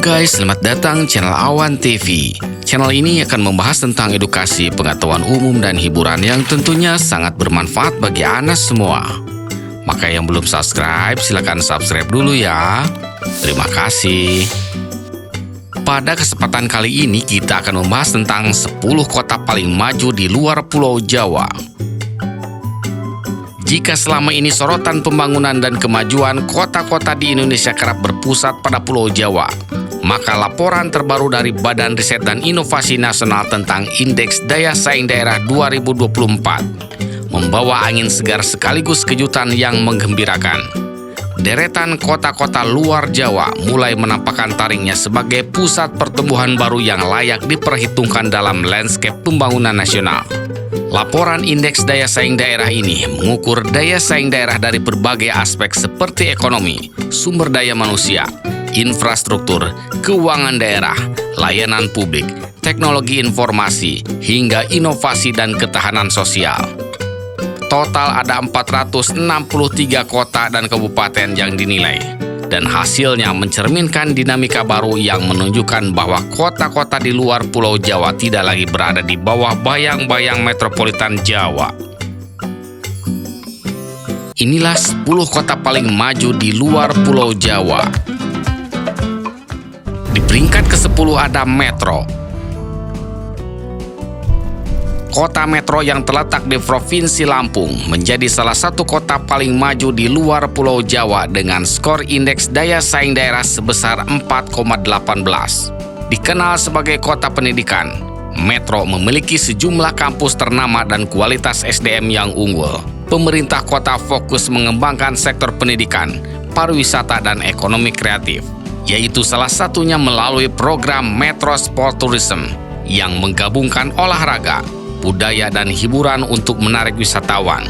guys, selamat datang channel Awan TV. Channel ini akan membahas tentang edukasi, pengetahuan umum, dan hiburan yang tentunya sangat bermanfaat bagi Anda semua. Maka yang belum subscribe, silakan subscribe dulu ya. Terima kasih. Pada kesempatan kali ini kita akan membahas tentang 10 kota paling maju di luar Pulau Jawa. Jika selama ini sorotan pembangunan dan kemajuan kota-kota di Indonesia kerap berpusat pada Pulau Jawa, maka laporan terbaru dari Badan Riset dan Inovasi Nasional tentang Indeks Daya Saing Daerah 2024 membawa angin segar sekaligus kejutan yang menggembirakan. Deretan kota-kota luar Jawa mulai menampakkan taringnya sebagai pusat pertumbuhan baru yang layak diperhitungkan dalam landscape pembangunan nasional. Laporan Indeks Daya Saing Daerah ini mengukur daya saing daerah dari berbagai aspek seperti ekonomi, sumber daya manusia, infrastruktur, keuangan daerah, layanan publik, teknologi informasi, hingga inovasi dan ketahanan sosial. Total ada 463 kota dan kabupaten yang dinilai, dan hasilnya mencerminkan dinamika baru yang menunjukkan bahwa kota-kota di luar Pulau Jawa tidak lagi berada di bawah bayang-bayang metropolitan Jawa. Inilah 10 kota paling maju di luar Pulau Jawa. Di peringkat ke-10 ada Metro. Kota Metro yang terletak di Provinsi Lampung menjadi salah satu kota paling maju di luar Pulau Jawa dengan skor indeks daya saing daerah sebesar 4,18. Dikenal sebagai kota pendidikan, Metro memiliki sejumlah kampus ternama dan kualitas SDM yang unggul. Pemerintah kota fokus mengembangkan sektor pendidikan, pariwisata, dan ekonomi kreatif, yaitu salah satunya melalui program Metro Sport Tourism yang menggabungkan olahraga, budaya, dan hiburan untuk menarik wisatawan.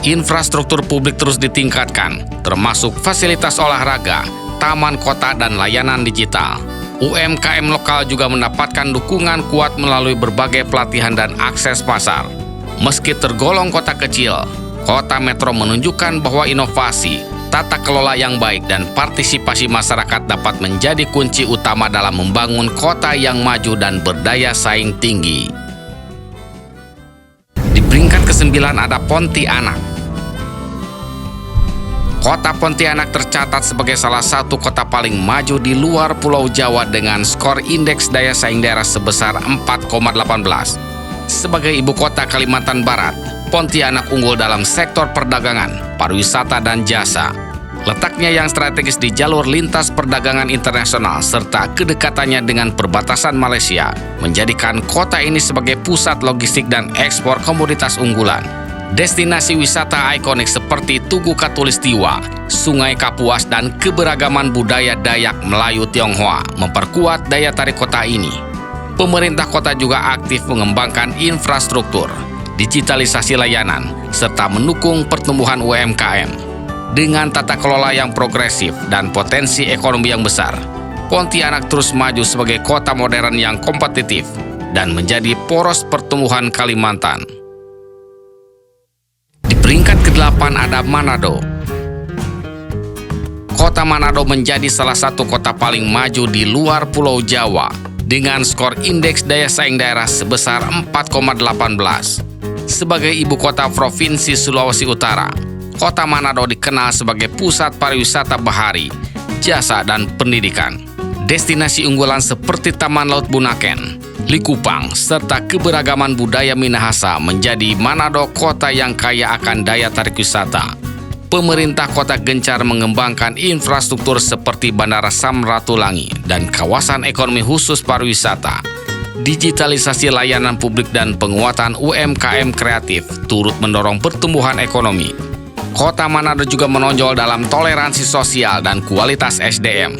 Infrastruktur publik terus ditingkatkan, termasuk fasilitas olahraga, taman kota, dan layanan digital. UMKM lokal juga mendapatkan dukungan kuat melalui berbagai pelatihan dan akses pasar. Meski tergolong kota kecil, Kota Metro menunjukkan bahwa inovasi, tata kelola yang baik, dan partisipasi masyarakat dapat menjadi kunci utama dalam membangun kota yang maju dan berdaya saing tinggi. Peringkat ke-9 ada Pontianak. Kota Pontianak tercatat sebagai salah satu kota paling maju di luar Pulau Jawa dengan skor indeks daya saing daerah sebesar 4,18. Sebagai ibu kota Kalimantan Barat, Pontianak unggul dalam sektor perdagangan, pariwisata, dan jasa. Letaknya yang strategis di jalur lintas perdagangan internasional serta kedekatannya dengan perbatasan Malaysia menjadikan kota ini sebagai pusat logistik dan ekspor komoditas unggulan. Destinasi wisata ikonik seperti Tugu Katulistiwa, Sungai Kapuas, dan keberagaman budaya Dayak, Melayu, Tionghoa memperkuat daya tarik kota ini. Pemerintah kota juga aktif mengembangkan infrastruktur, digitalisasi layanan, serta mendukung pertumbuhan UMKM. Dengan tata kelola yang progresif dan potensi ekonomi yang besar, Pontianak terus maju sebagai kota modern yang kompetitif dan menjadi poros pertumbuhan Kalimantan. Di peringkat ke-8 ada Manado. Kota Manado menjadi salah satu kota paling maju di luar Pulau Jawa dengan skor indeks daya saing daerah sebesar 4,18. Sebagai ibu kota Provinsi Sulawesi Utara, Kota Manado dikenal sebagai pusat pariwisata bahari, jasa, dan pendidikan. Destinasi unggulan seperti Taman Laut Bunaken, Likupang, serta keberagaman budaya Minahasa menjadi Manado kota yang kaya akan daya tarik wisata. Pemerintah kota gencar mengembangkan infrastruktur seperti Bandara Samratulangi dan kawasan ekonomi khusus pariwisata. Digitalisasi layanan publik dan penguatan UMKM kreatif turut mendorong pertumbuhan ekonomi. Kota Manado juga menonjol dalam toleransi sosial dan kualitas SDM.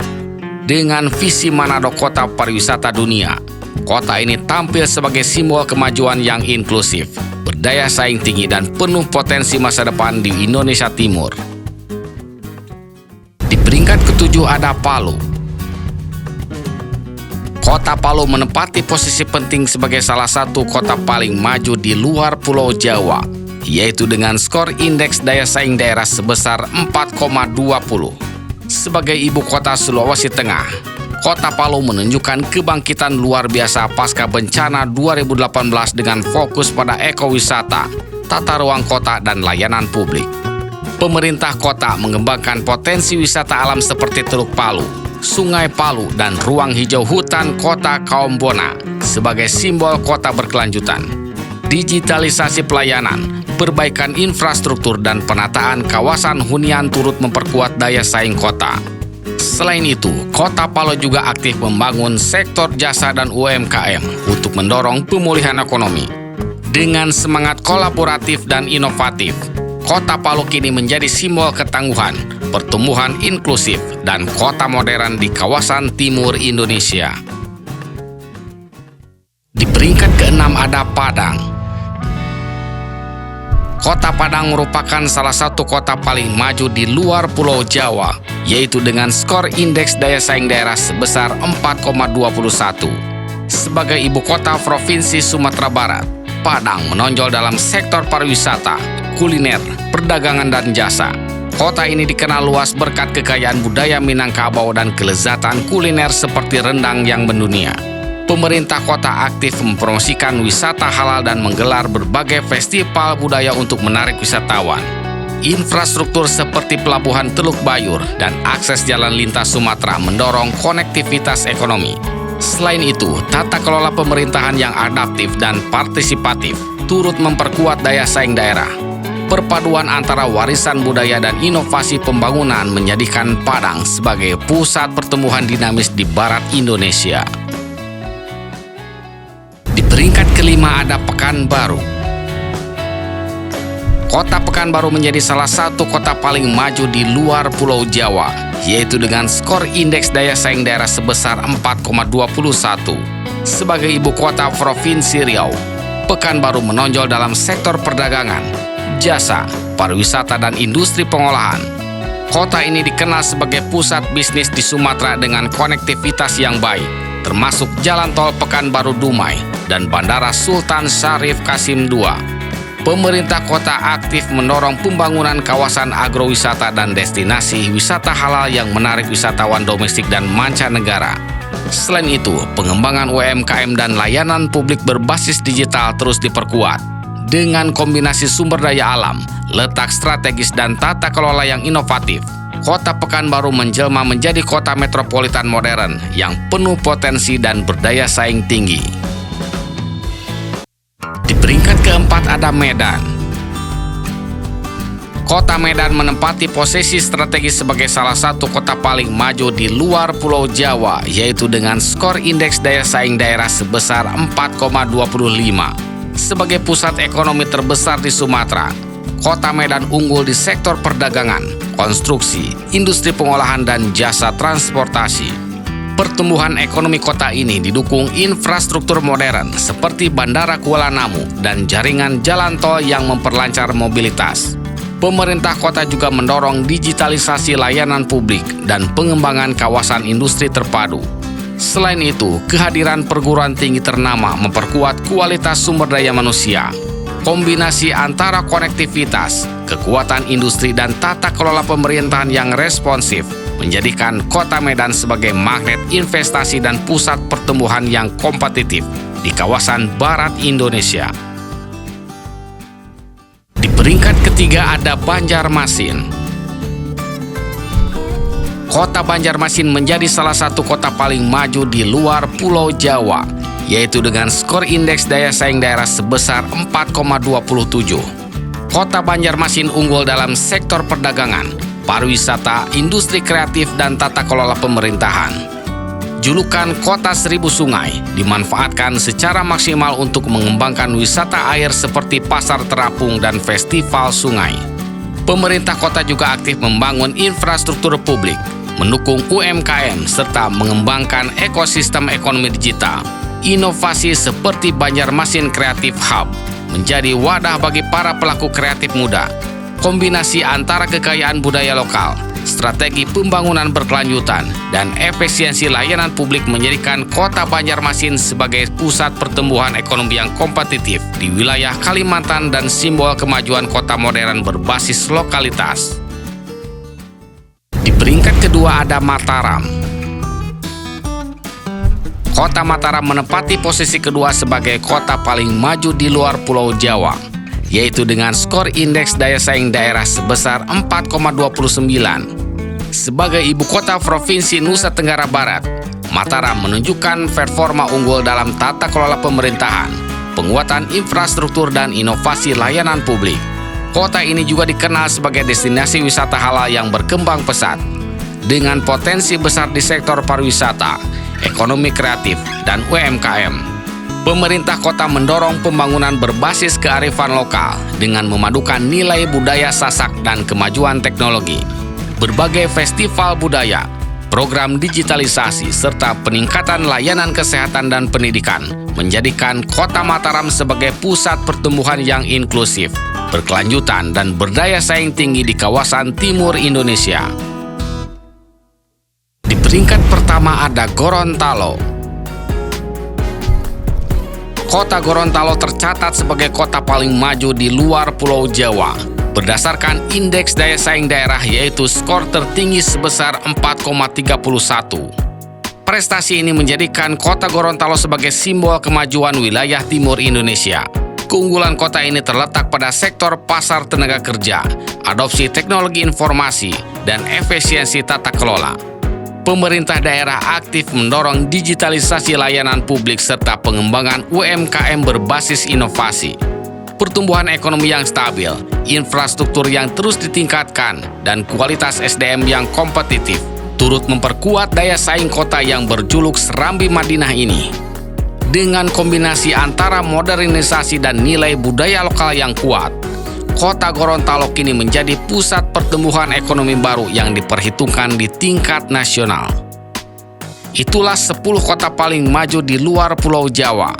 Dengan visi Manado Kota Pariwisata Dunia, kota ini tampil sebagai simbol kemajuan yang inklusif, berdaya saing tinggi, dan penuh potensi masa depan di Indonesia Timur. Di peringkat ke-7 ada Palu. Kota Palu menempati posisi penting sebagai salah satu kota paling maju di luar Pulau Jawa, yaitu dengan skor indeks daya saing daerah sebesar 4,20. Sebagai ibu kota Sulawesi Tengah, Kota Palu menunjukkan kebangkitan luar biasa pasca bencana 2018 dengan fokus pada ekowisata, tata ruang kota, dan layanan publik. Pemerintah kota mengembangkan potensi wisata alam seperti Teluk Palu, Sungai Palu, dan ruang hijau hutan kota Kaumbona sebagai simbol kota berkelanjutan. Digitalisasi pelayanan, perbaikan infrastruktur, dan penataan kawasan hunian turut memperkuat daya saing kota. Selain itu, Kota Palu juga aktif membangun sektor jasa dan UMKM untuk mendorong pemulihan ekonomi. Dengan semangat kolaboratif dan inovatif, Kota Palu kini menjadi simbol ketangguhan, pertumbuhan inklusif, dan kota modern di kawasan timur Indonesia. Di peringkat ke-6 ada Padang. Kota Padang merupakan salah satu kota paling maju di luar Pulau Jawa, yaitu dengan skor indeks daya saing daerah sebesar 4,21. Sebagai ibu kota Provinsi Sumatera Barat, Padang menonjol dalam sektor pariwisata, kuliner, perdagangan, dan jasa. Kota ini dikenal luas berkat kekayaan budaya Minangkabau dan kelezatan kuliner seperti rendang yang mendunia. Pemerintah kota aktif mempromosikan wisata halal dan menggelar berbagai festival budaya untuk menarik wisatawan. Infrastruktur seperti pelabuhan Teluk Bayur dan akses jalan lintas Sumatera mendorong konektivitas ekonomi. Selain itu, tata kelola pemerintahan yang adaptif dan partisipatif turut memperkuat daya saing daerah. Perpaduan antara warisan budaya dan inovasi pembangunan menjadikan Padang sebagai pusat pertumbuhan dinamis di barat Indonesia. Di peringkat kelima ada Pekanbaru. Kota Pekanbaru menjadi salah satu kota paling maju di luar Pulau Jawa, yaitu dengan skor indeks daya saing daerah sebesar 4,21. Sebagai ibu kota Provinsi Riau, Pekanbaru menonjol dalam sektor perdagangan, jasa, pariwisata, dan industri pengolahan. Kota ini dikenal sebagai pusat bisnis di Sumatera dengan konektivitas yang baik, termasuk jalan tol Pekanbaru Dumai dan Bandara Sultan Syarif Qasim II. Pemerintah kota aktif mendorong pembangunan kawasan agrowisata dan destinasi wisata halal yang menarik wisatawan domestik dan mancanegara. Selain itu, pengembangan UMKM dan layanan publik berbasis digital terus diperkuat. Dengan kombinasi sumber daya alam, letak strategis, dan tata kelola yang inovatif, Kota Pekanbaru menjelma menjadi kota metropolitan modern yang penuh potensi dan berdaya saing tinggi. Di peringkat keempat ada Medan. Kota Medan menempati posisi strategis sebagai salah satu kota paling maju di luar Pulau Jawa, yaitu dengan skor indeks daya saing daerah sebesar 4,25. Sebagai pusat ekonomi terbesar di Sumatera, Kota Medan unggul di sektor perdagangan, konstruksi, industri pengolahan, dan jasa transportasi. Pertumbuhan ekonomi kota ini didukung infrastruktur modern seperti Bandara Kuala Namu dan jaringan jalan tol yang memperlancar mobilitas. Pemerintah kota juga mendorong digitalisasi layanan publik dan pengembangan kawasan industri terpadu. Selain itu, kehadiran perguruan tinggi ternama memperkuat kualitas sumber daya manusia. Kombinasi antara konektivitas, kekuatan industri, dan tata kelola pemerintahan yang responsif menjadikan Kota Medan sebagai magnet investasi dan pusat pertumbuhan yang kompetitif di kawasan barat Indonesia. Di peringkat ketiga ada Banjarmasin. Kota Banjarmasin menjadi salah satu kota paling maju di luar Pulau Jawa, yaitu dengan skor indeks daya saing daerah sebesar 4,27. Kota Banjarmasin unggul dalam sektor perdagangan, pariwisata, industri kreatif, dan tata kelola pemerintahan. Julukan Kota Seribu Sungai dimanfaatkan secara maksimal untuk mengembangkan wisata air seperti pasar terapung dan festival sungai. Pemerintah kota juga aktif membangun infrastruktur publik, mendukung UMKM, serta mengembangkan ekosistem ekonomi digital. Inovasi seperti Banjarmasin Creative Hub menjadi wadah bagi para pelaku kreatif muda. Kombinasi antara kekayaan budaya lokal, strategi pembangunan berkelanjutan, dan efisiensi layanan publik menjadikan Kota Banjarmasin sebagai pusat pertumbuhan ekonomi yang kompetitif di wilayah Kalimantan dan simbol kemajuan kota modern berbasis lokalitas. Di peringkat kedua ada Mataram. Kota Mataram menempati posisi kedua sebagai kota paling maju di luar Pulau Jawa, yaitu dengan skor indeks daya saing daerah sebesar 4,29. Sebagai ibu kota Provinsi Nusa Tenggara Barat, Mataram menunjukkan performa unggul dalam tata kelola pemerintahan, penguatan infrastruktur dan inovasi layanan publik. Kota ini juga dikenal sebagai destinasi wisata halal yang berkembang pesat, dengan potensi besar di sektor pariwisata, ekonomi kreatif, dan UMKM. Pemerintah kota mendorong pembangunan berbasis kearifan lokal dengan memadukan nilai budaya Sasak dan kemajuan teknologi. Berbagai festival budaya, program digitalisasi, serta peningkatan layanan kesehatan dan pendidikan menjadikan Kota Mataram sebagai pusat pertumbuhan yang inklusif, berkelanjutan, dan berdaya saing tinggi di kawasan timur Indonesia. Di peringkat pertama ada Gorontalo. Kota Gorontalo tercatat sebagai kota paling maju di luar Pulau Jawa berdasarkan indeks daya saing daerah, yaitu skor tertinggi sebesar 4,31. Prestasi ini menjadikan kota Gorontalo sebagai simbol kemajuan wilayah timur Indonesia. Keunggulan kota ini terletak pada sektor pasar tenaga kerja, adopsi teknologi informasi, dan efisiensi tata kelola. Pemerintah daerah aktif mendorong digitalisasi layanan publik serta pengembangan UMKM berbasis inovasi. Pertumbuhan ekonomi yang stabil, infrastruktur yang terus ditingkatkan, dan kualitas SDM yang kompetitif turut memperkuat daya saing kota yang berjuluk Serambi Madinah ini. Dengan kombinasi antara modernisasi dan nilai budaya lokal yang kuat, Kota Gorontalo kini menjadi pusat pertumbuhan ekonomi baru yang diperhitungkan di tingkat nasional. Itulah 10 kota paling maju di luar Pulau Jawa.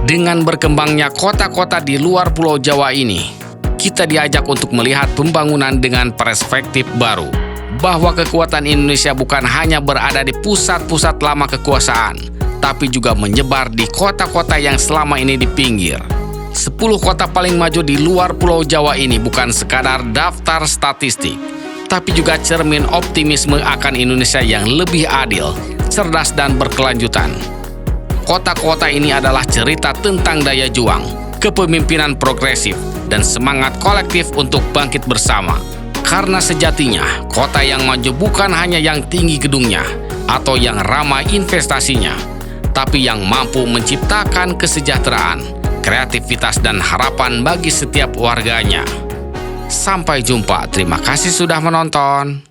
Dengan berkembangnya kota-kota di luar Pulau Jawa ini, kita diajak untuk melihat pembangunan dengan perspektif baru, bahwa kekuatan Indonesia bukan hanya berada di pusat-pusat lama kekuasaan, tapi juga menyebar di kota-kota yang selama ini di pinggir. 10 kota paling maju di luar Pulau Jawa ini bukan sekadar daftar statistik, tapi juga cermin optimisme akan Indonesia yang lebih adil, cerdas, dan berkelanjutan. Kota-kota ini adalah cerita tentang daya juang, kepemimpinan progresif, dan semangat kolektif untuk bangkit bersama. Karena sejatinya, kota yang maju bukan hanya yang tinggi gedungnya atau yang ramai investasinya, tapi yang mampu menciptakan kesejahteraan, kreativitas, dan harapan bagi setiap warganya. Sampai jumpa, terima kasih sudah menonton.